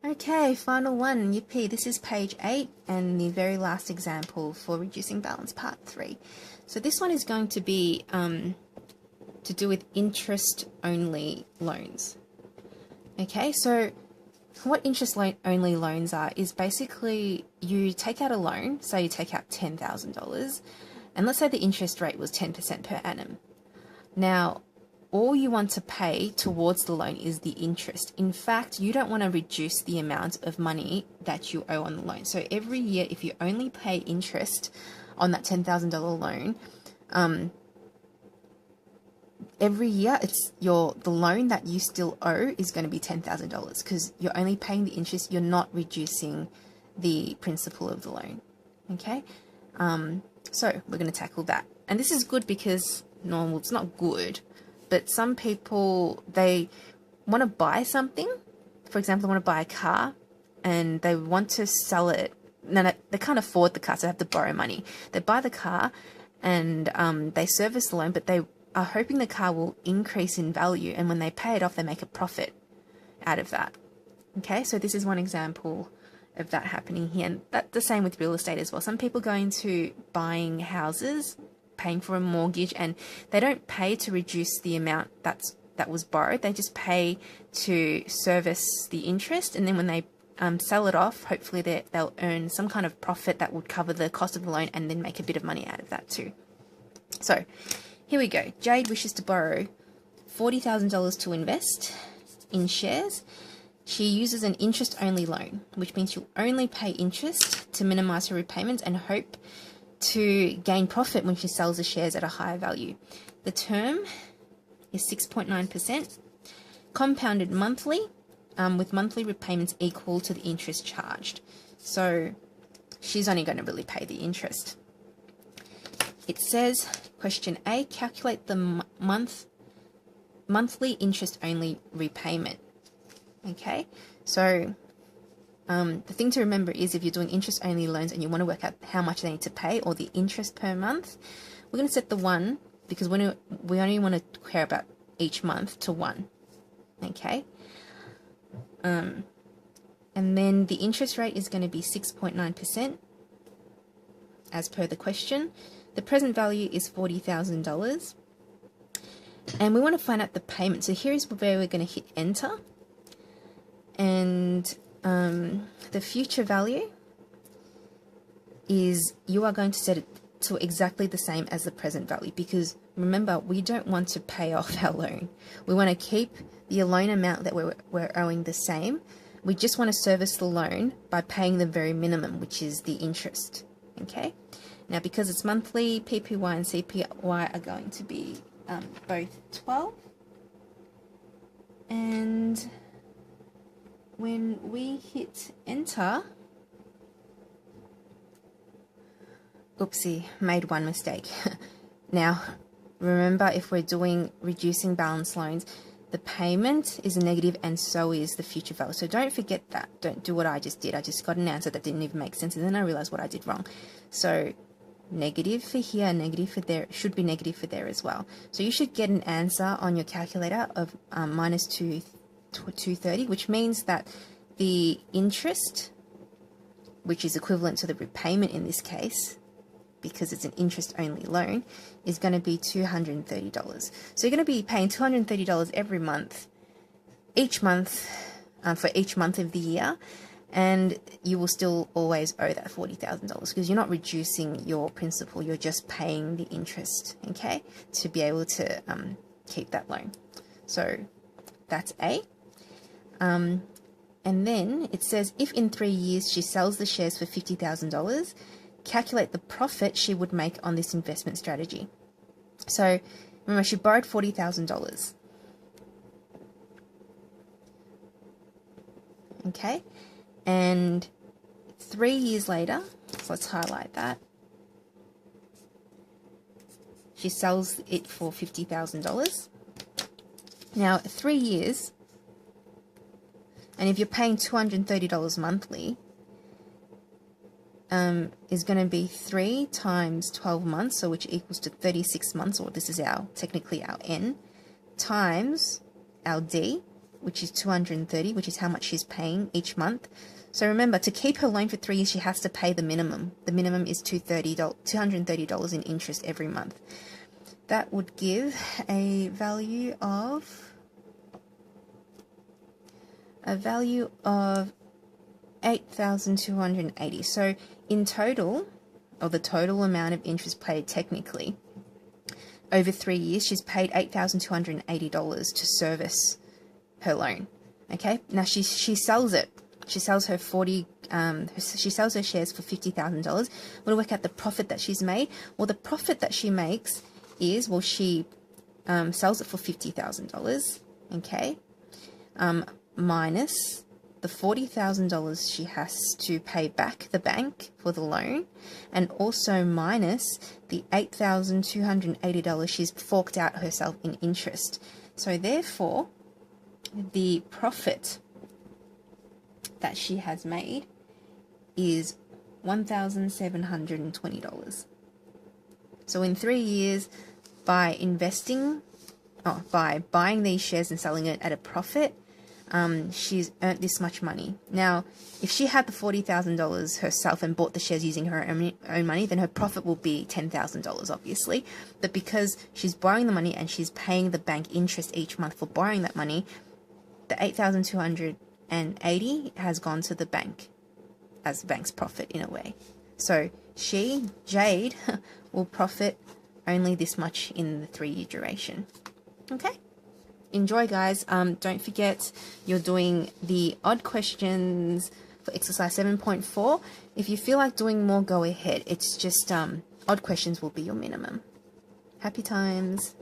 Okay, final one, yippee. This is page 8 and the very last example for reducing balance part 3. So this one is going to be to do with interest-only loans. Okay, so what interest-only loans are is basically you take out a loan, so you take out $10,000, and let's say the interest rate was 10% per annum. Now, all you want to pay towards the loan is the interest. In fact, you don't want to reduce the amount of money that you owe on the loan. So every year, if you only pay interest on that $10,000 loan, every year the loan that you still owe is going to be $10,000 because you're only paying the interest. You're not reducing the principal of the loan. Okay, so we're going to tackle that, and this is good because it's not good. But some people, they want to buy something. For example, they want to buy a car and they want to sell it. No, they can't afford the car, so they have to borrow money. They buy the car and they service the loan, but they are hoping the car will increase in value. And when they pay it off, they make a profit out of that. Okay, so this is one example of that happening here. And that's the same with real estate as well. Some people go into buying houses, paying for a mortgage, and they don't pay to reduce the amount that was borrowed. They just pay to service the interest, and then when they sell it off, hopefully they'll earn some kind of profit that would cover the cost of the loan and then make a bit of money out of that too. So here we go. Jade wishes to borrow $40,000 to invest in shares. She uses an interest-only loan, which means she'll only pay interest to minimize her repayments and hope to gain profit when she sells the shares at a higher value. The term is 6.9%, compounded monthly, with monthly repayments equal to the interest charged. So she's only going to really pay the interest. It says, question A, calculate the monthly interest-only repayment. Okay, so the thing to remember is if you're doing interest-only loans and you want to work out how much they need to pay or the interest per month, we're going to set the 1 because we only want to care about each month to 1. Okay. And then the interest rate is going to be 6.9% as per the question. The present value is $40,000. And we want to find out the payment. So here is where we're going to hit enter. And the future value is you are going to set it to exactly the same as the present value because remember, we don't want to pay off our loan. We want to keep the loan amount that we're owing the same. We just want to service the loan by paying the very minimum, which is the interest. Okay. Now, because it's monthly, PPY and CPY are going to be both 12. And when we hit enter, oopsie, made one mistake. Now, remember, if we're doing reducing balance loans, the payment is a negative and so is the future value. So don't forget that. Don't do what I just did. I just got an answer that didn't even make sense and then I realized what I did wrong. So negative for here, negative for there, should be negative for there as well. So you should get an answer on your calculator of minus 230, which means that the interest, which is equivalent to the repayment in this case, because it's an interest-only loan, is going to be $230. So you're going to be paying $230 every month, each month, for each month of the year, and you will still always owe that $40,000 because you're not reducing your principal, you're just paying the interest, okay, to be able to keep that loan. So that's A. And then it says, if in 3 years she sells the shares for $50,000, calculate the profit she would make on this investment strategy. So remember, she borrowed $40,000. Okay, and 3 years later, so let's highlight that, she sells it for $50,000. Now, 3 years, and if you're paying $230 monthly, is going to be 3 times 12 months, so which equals to 36 months, or this is technically our N, times our D, which is $230, which is how much she's paying each month. So remember, to keep her loan for 3 years, she has to pay the minimum. The minimum is $230 in interest every month. That would give a value of $8,280. So in total, or the total amount of interest paid technically, over 3 years, she's paid $8,280 to service her loan. Okay, now she sells it. She sells her she sells her shares for $50,000. We'll work out the profit that she's made. Well, the profit that she makes is, well, she sells it for $50,000. Okay, minus the $40,000 she has to pay back the bank for the loan, and also minus the $8,280 she's forked out herself in interest. So therefore, the profit that she has made is $1,720. So in 3 years, by buying these shares and selling it at a profit, she's earned this much money. Now, if she had the $40,000 herself and bought the shares using her own money, then her profit will be $10,000, obviously. But because she's borrowing the money and she's paying the bank interest each month for borrowing that money, the $8,280 has gone to the bank as the bank's profit in a way. So she, Jade, will profit only this much in the 3-year duration. Okay? Enjoy, guys. Don't forget you're doing the odd questions for exercise 7.4. If you feel like doing more, go ahead. It's just odd questions will be your minimum. Happy times.